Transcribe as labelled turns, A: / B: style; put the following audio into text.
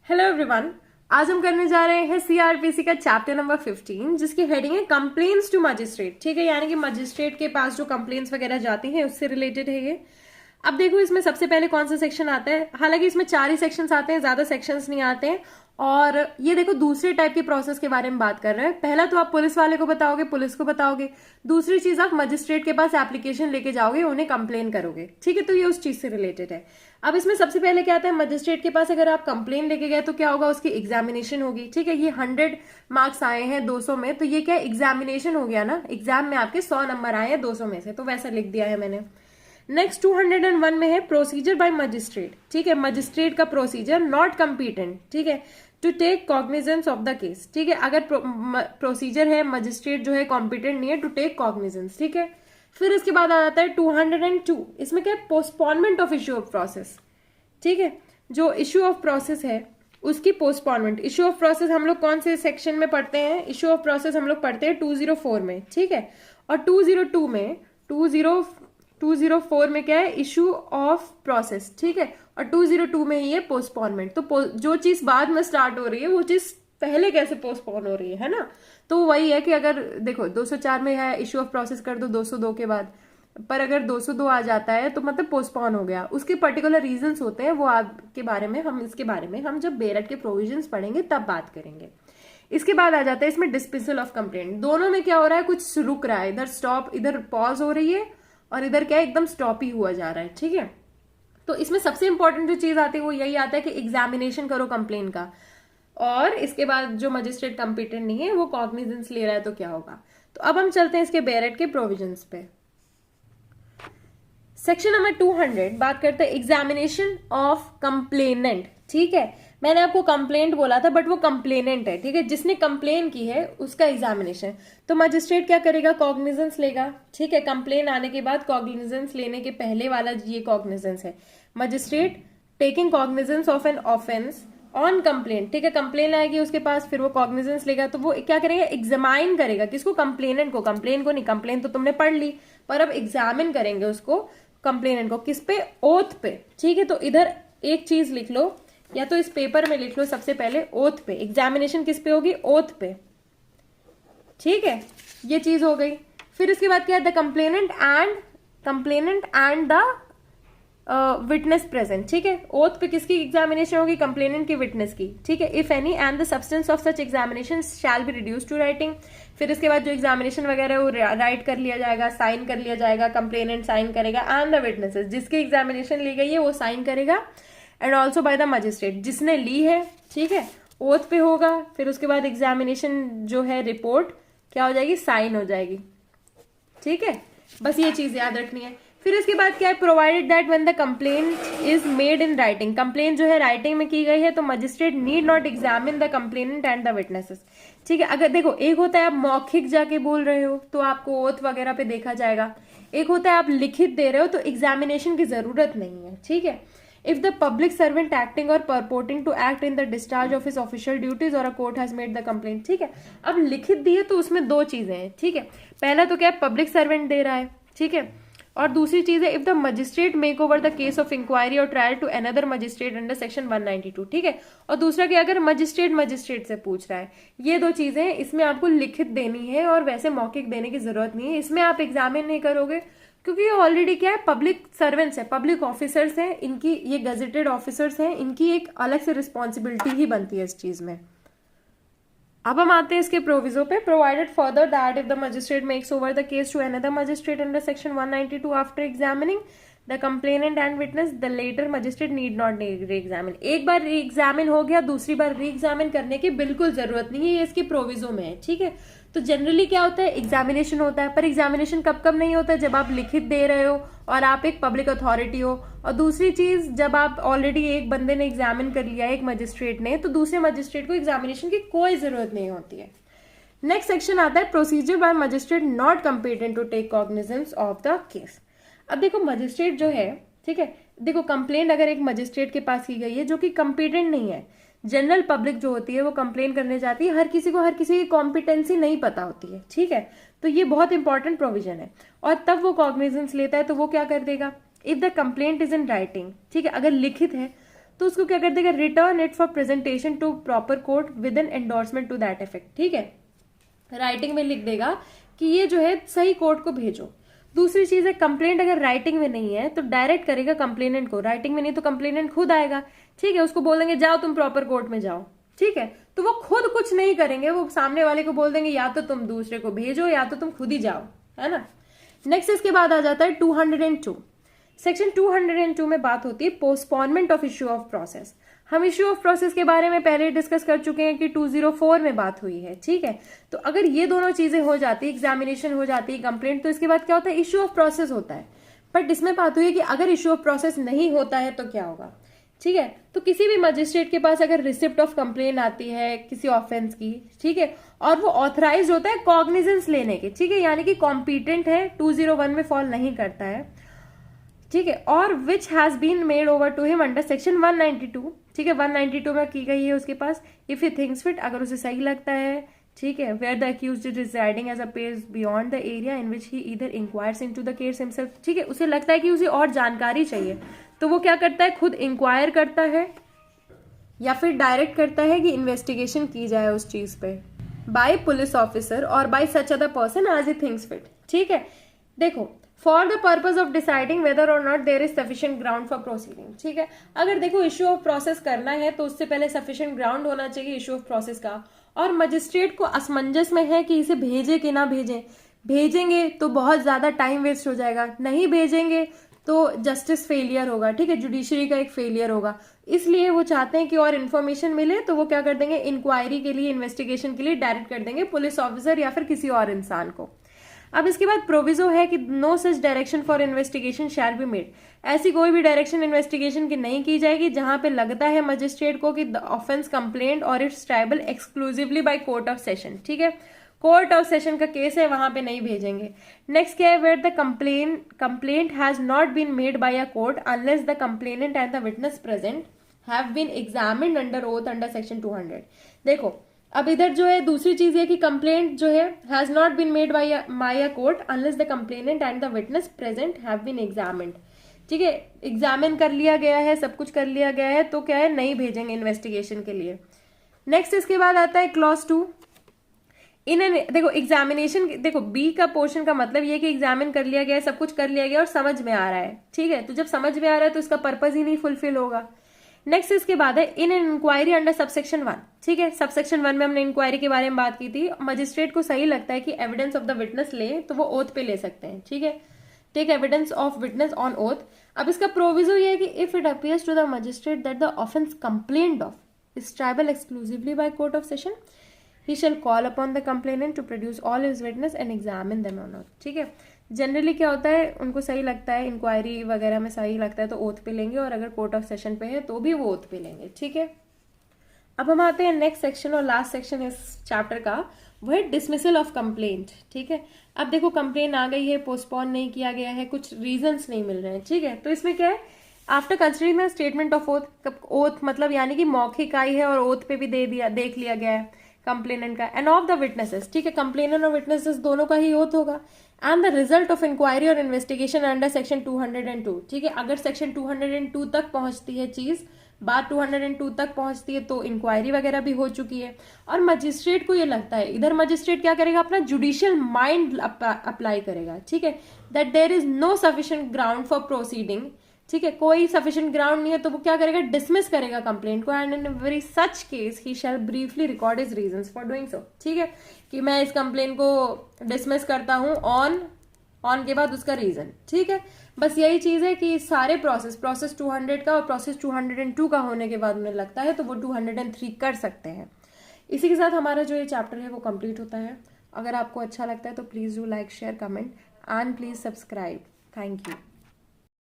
A: Hello everyone. आज हम करने जा रहे हैं सीआरपीसी का चैप्टर नंबर 15 जिसकी हेडिंग है कंप्लेंट्स टू मजिस्ट्रेट। ठीक है, यानी कि मजिस्ट्रेट के पास जो कंप्लेंट्स वगैरह जाती हैं उससे रिलेटेड है ये। अब देखो इसमें सबसे पहले कौन सा सेक्शन आता है। हालांकि इसमें 4 ही सेक्शंस आते हैं, ज्यादा सेक्शंस नहीं आते हैं। और ये देखो दूसरे टाइप के प्रोसेस के बारे में बात कर रहे हैं। पहला तो आप पुलिस वाले को बताओगे, पुलिस को बताओगे। दूसरी चीज आप मजिस्ट्रेट के पास एप्लीकेशन लेके जाओगे, उन्हें कंप्लेन करोगे। ठीक है, तो ये उस चीज से रिलेटेड है। अब इसमें सबसे पहले क्या आता है, मजिस्ट्रेट के पास अगर आप कंप्लेन लेके गए तो क्या होगा, उसकी एग्जामिनेशन होगी। ठीक है, ये 100 मार्क्स आए हैं 200 में, तो ये क्या एग्जामिनेशन हो गया ना। एग्जाम में आपके 100 नंबर आए हैं 200 में से, तो वैसा लिख दिया है मैंने। नेक्स्ट 201 में है प्रोसीजर बाय मजिस्ट्रेट। ठीक है, मजिस्ट्रेट का प्रोसीजर नॉट कंपीटेंट। ठीक है, to take cognizance of the case. ठीक है, अगर प्रोसीजर है, मजिस्ट्रेट जो है कॉम्पिटेंट नहीं है टू टेक कॉग्निजेंस। ठीक है, फिर इसके बाद आ जाता है 202। इसमें क्या है, postponement of issue of process. ठीक है, जो इश्यू ऑफ प्रोसेस है उसकी पोस्टपोनमेंट। इश्यू ऑफ प्रोसेस हम लोग कौन से सेक्शन में पढ़ते हैं, इश्यू ऑफ प्रोसेस हम लोग पढ़ते हैं 204 में। ठीक है, और 202 में 204 में क्या है, इश्यू ऑफ प्रोसेस। ठीक है, और 202 में ही है पोस्टपोनमेंट। तो जो चीज बाद में स्टार्ट हो रही है वो चीज पहले कैसे पोस्टपोन हो रही है ना। तो वही है कि अगर देखो 204 में है इश्यू ऑफ प्रोसेस कर दो 202 के बाद, पर अगर 202 आ जाता है तो मतलब पोस्टपोन हो गया। उसके पर्टिकुलर रीजंस होते हैं, वो आपके बारे में हम इसके बारे में हम जब बेरट के प्रोविजंस पढ़ेंगे तब बात करेंगे। इसके बाद आ जाता है इसमें डिस्मिसल ऑफ कंप्लेंट। दोनों में क्या हो रहा है, कुछ रुक रहा है, इधर स्टॉप, इधर पॉज हो रही है और इधर क्या एकदम स्टॉप ही हुआ जा रहा है। ठीक है, तो इसमें सबसे इंपॉर्टेंट जो चीज आती है वो यही आता है कि एग्जामिनेशन करो कंप्लेन का, और इसके बाद जो मजिस्ट्रेट कंपिटेंट नहीं है वो कॉग्निजेंस ले रहा है तो क्या होगा। तो अब हम चलते हैं इसके बेरेट के प्रोविजंस पे। सेक्शन नंबर 200 बात करते हैं एग्जामिनेशन ऑफ कंप्लेनेंट। ठीक है, मैंने आपको कंप्लेंट बोला था बट वो कंप्लेनेंट है। ठीक है, जिसने कंप्लेन की है उसका एग्जामिनेशन। तो मजिस्ट्रेट क्या करेगा, कॉग्निजेंस लेगा। ठीक है, कंप्लेन आने के बाद कॉग्निजेंस लेने के पहले वाला ये कॉग्निजेंस है। Magistrate taking cognizance of an offence on complain. ठीक है, कंप्लेन आएगी उसके पास, फिर वो कॉग्निजेंस लेगा। तो वो क्या करेगा, एग्जामाइन करेगा। किसको, कंप्लेनेंट को। कंप्लेन को नहीं, कंप्लेन तो तुमने पढ़ ली, पर अब एग्जामिन करेंगे उसको, कंप्लेनेंट को। किस पे, ओथ पे। ठीक है, तो इधर एक चीज लिख लो, या तो इस पेपर में लिख लो सबसे पहले, ओथ पे। एग्जामिनेशन किस पे होगी, ओथ पे। ठीक है, ये चीज हो गई। फिर इसके बाद क्या है, the complainant and the witness present. ठीक है, ओथ पे किसकी एग्जामिनेशन होगी, कंप्लेनेंट की, विटनेस की। ठीक है, if any and the substance of such examination shall be reduce to writing. फिर इसके बाद जो एग्जामिनेशन वगैरह है वो राइट कर लिया जाएगा, साइन कर लिया जाएगा। कंप्लेनेंट साइन करेगा एंड द विटनेसेस, जिसकी एग्जामिनेशन ली गई है वो साइन करेगा, and also by the magistrate, जिसने ली है। ठीक है, ओथ पे होगा। फिर उसके बाद एग्जामिनेशन जो है रिपोर्ट क्या हो जाएगी, साइन हो जाएगी। ठीक है, बस ये चीज याद रखनी है। फिर इसके बाद क्या है, provided that when the complaint is made in writing. Complain जो है राइटिंग में की गई है तो magistrate need not examine the complainant and the witnesses. ठीक है, अगर देखो एक होता है आप मौखिक जाके बोल रहे हो तो आपको ओथ वगैरह पे देखा जाएगा, एक होता है आप लिखित दे रहे हो तो एग्जामिनेशन की जरूरत नहीं है। ठीक है, if the public servant acting or purporting to act in the discharge of his official duties or a court has made the complaint। ठीक है, अब लिखित दी है तो उसमें दो चीजें हैं। ठीक है, पहला तो क्या है, पब्लिक सर्वेंट दे रहा है। ठीक है, और दूसरी चीज है, if the magistrate make over the case of inquiry or trial to another magistrate under section 192। ठीक है, और दूसरा क्या, अगर मजिस्ट्रेट से पूछ रहा है। ये दो चीजें हैं, इसमें आपको लिखित देनी है और वैसे मौखिक देने की जरूरत नहीं है। इसमें आप एग्जामिन नहीं करोगे क्योंकि ये ऑलरेडी क्या है, पब्लिक सर्वेंट्स है, पब्लिक ऑफिसर्स हैं, इनकी ये गजेटेड ऑफिसर्स हैं, इनकी एक अलग से रिस्पॉन्सिबिलिटी ही बनती है इस चीज में। अब हम आते हैं इसके प्रोविजो पे। Provided further that if the magistrate makes over the case to another magistrate under section 192 after examining the complainant and witness, the latter magistrate need not re examine. एक बार री एग्जामिन हो गया, दूसरी बार री एग्जामिन करने की बिल्कुल जरूरत नहीं है, ये इसके प्रोविजो में है। ठीक है, तो जनरली क्या होता है, एग्जामिनेशन होता है, पर एग्जामिनेशन कब कब नहीं होता है, जब आप लिखित दे रहे हो और आप एक पब्लिक अथॉरिटी हो। और दूसरी चीज, जब आप ऑलरेडी एक बंदे ने एग्जामिन कर लिया है, एक मजिस्ट्रेट ने, तो दूसरे मजिस्ट्रेट को एग्जामिनेशन की कोई जरूरत नहीं होती है। नेक्स्ट सेक्शन आता है procedure by magistrate not competent to take cognizance of the case. अब देखो मजिस्ट्रेट जो है, ठीक है, देखो कंप्लेंट अगर एक मजिस्ट्रेट के पास की गई है जो कि कंपीटेंट नहीं है, जनरल पब्लिक जो होती है वो कंप्लेन करने जाती है, हर किसी की कॉम्पिटेंसी नहीं पता होती है। ठीक है, तो ये बहुत इंपॉर्टेंट प्रोविजन है। और तब वो कॉग्निजेंस लेता है तो वो क्या कर देगा, if the complaint is in writing. ठीक है, अगर लिखित है तो उसको क्या कर देगा, return it for presentation to proper court with an endorsement to that effect. ठीक है, राइटिंग में लिख देगा कि ये जो है सही कोर्ट को भेजो। दूसरी चीज है, कंप्लेंट अगर राइटिंग में नहीं है तो डायरेक्ट करेगा कंप्लेनेंट को, राइटिंग में नहीं तो कंप्लेनेंट खुद आएगा। ठीक है, उसको बोल देंगे जाओ तुम प्रॉपर कोर्ट में जाओ। ठीक है, तो वो खुद कुछ नहीं करेंगे, वो सामने वाले को बोल देंगे या तो तुम दूसरे को भेजो या तो तुम खुद ही जाओ, है ना। नेक्स्ट इसके बाद आ जाता है 202। सेक्शन 202 में बात होती है postponement of issue of process. हम इश्यू ऑफ प्रोसेस के बारे में पहले डिस्कस कर चुके हैं कि 204 में बात हुई है। ठीक है, तो अगर ये दोनों चीजें हो जाती, एग्जामिनेशन हो जाती है, कंप्लेंट, तो इसके बाद क्या होता है, इश्यू ऑफ प्रोसेस होता है। बट इसमें बात हुई है कि अगर इश्यू ऑफ प्रोसेस नहीं होता है तो क्या होगा। ठीक है, तो किसी भी मजिस्ट्रेट के पास अगर रिसिप्ट ऑफ कंप्लेन आती है किसी ऑफेंस की, ठीक है, और वो ऑथराइज होता है कॉग्निजेंस लेने के, ठीक है, यानी कि कॉम्पिटेंट है, 201 में फॉल नहीं करता है। ठीक है, और which has been made over to him under section 192। ठीक है, 192 में की गई है उसके पास, इफ ही थिंक्स फिट, अगर उसे सही लगता है। ठीक है, where the accused is residing as a page beyond the area in which he either inquires into the case himself. ठीक है, उसे लगता है कि उसे और जानकारी चाहिए तो वो क्या करता है, खुद इंक्वायर करता है या फिर डायरेक्ट करता है कि इन्वेस्टिगेशन की जाए उस चीज पे by police officer or by such other person as he thinks fit. ठीक है, देखो, for the purpose of deciding whether or not there is sufficient ground for proceeding. ठीक है, अगर देखो इश्यू ऑफ प्रोसेस करना है तो उससे पहले सफिशिएंट ग्राउंड होना चाहिए इश्यू ऑफ प्रोसेस का, और मजिस्ट्रेट को असमंजस में है कि इसे भेजे कि ना भेजें। भेजेंगे तो बहुत ज्यादा टाइम वेस्ट हो जाएगा, नहीं भेजेंगे तो जस्टिस फेलियर होगा। ठीक है, जुडिशरी का एक फेलियर होगा, इसलिए वो चाहते हैं कि और इन्फॉर्मेशन मिले तो वो क्या कर देंगे, इंक्वायरी के लिए, इन्वेस्टिगेशन के लिए डायरेक्ट कर देंगे पुलिस ऑफिसर या फिर किसी और इंसान को। अब इसके बाद प्रोविजो है कि no such direction for investigation shall be made. ऐसी कोई भी डायरेक्शन इन्वेस्टिगेशन की नहीं की जाएगी जहां पे लगता है मजिस्ट्रेट को कि द ऑफेंस कंप्लेंट और it's triable exclusively by court of session. ठीक है, कोर्ट ऑफ सेशन का केस है, वहां पे नहीं भेजेंगे। नेक्स्ट क्या है, where the complaint has not been made by a court unless the complainant and the witness present have been examined under oath under section 200। देखो, अब इधर जो है दूसरी चीज है कि कंप्लेंट जो है has not been made by a court unless the complainant and the witness present have been examined. ठीक है, एग्जामिन कर लिया गया है, सब कुछ कर लिया गया है, तो क्या है, नहीं भेजेंगे इन्वेस्टिगेशन के लिए। नेक्स्ट इसके बाद आता है क्लॉज 2। देखो एग्जामिनेशन, देखो बी का पोर्शन का मतलब ये कि एग्जामिन कर लिया गया है, सब कुछ कर लिया गया और समझ में आ रहा है। ठीक है, तो जब समझ में आ रहा है तो इसका पर्पज ही नहीं फुलफिल होगा। नेक्स्ट इसके बाद है in an inquiry under subsection 1। ठीक है, सबसेक्शन 1 में हमने इंक्वायरी के बारे में बात की थी। मजिस्ट्रेट को सही लगता है कि एविडेंस ऑफ द विटनेस ले तो वो ओथ पे ले सकते हैं। ठीक है, take evidence of witness on oath. अब इसका प्रोविजो ये है कि if it appears to the magistrate that the offence complained of is triable exclusively by court of session, he shall call upon the complainant to produce all his witness and examine them or not। ठीक है, generally क्या होता है, उनको सही लगता है, inquiry वगैरह में सही लगता है तो ओथ पे लेंगे, और अगर कोर्ट ऑफ सेशन पे है तो भी वो ओथ पे लेंगे। ठीक है, अब हम आते हैं नेक्स्ट सेक्शन और लास्ट सेक्शन इस चैप्टर का, वो है डिसमिसल ऑफ कंप्लेंट। ठीक है, अब देखो कंप्लेन आ गई है, पोस्टपोन नहीं किया गया है, कुछ रीजंस नहीं मिल रहे हैं। ठीक है, तो इसमें क्या है, after considering the statement of oath मतलब यानी कि मौखिक आई है और ओथ पे भी देख लिया गया है कंप्लेनेंट का, एंड ऑफ द विटनेसेस। ठीक है, कंप्लेनेंट और विटनेसेस दोनों का ही ओथ होगा, and the result of inquiry और इन्वेस्टिगेशन अंडर सेक्शन 202। ठीक है, अगर सेक्शन 202 तक पहुंचती है चीज, बात 202 तक पहुंचती है तो इंक्वायरी वगैरह भी हो चुकी है, और मजिस्ट्रेट को ये लगता है, इधर मजिस्ट्रेट क्या करेगा, अपना जुडिशियल माइंड अप्लाई करेगा। ठीक है, that there is no sufficient ground for proceeding. ठीक है, कोई सफिशिएंट ग्राउंड नहीं है तो वो क्या करेगा, डिसमिस करेगा कंप्लेंट को, and in every such case he shall briefly record his reasons for doing so. ठीक है, कि मैं इस कंप्लेंट को डिसमिस करता हूं ऑन के बाद उसका रीजन। ठीक है, बस यही चीज है कि सारे प्रोसेस 200 का और प्रोसेस 202 का होने के बाद उन्हें लगता है तो वो 203 कर सकते हैं। इसी के साथ हमारा जो ये चैप्टर है वो कंप्लीट होता है। अगर आपको अच्छा लगता है तो please do like, share, comment and please subscribe. Thank you.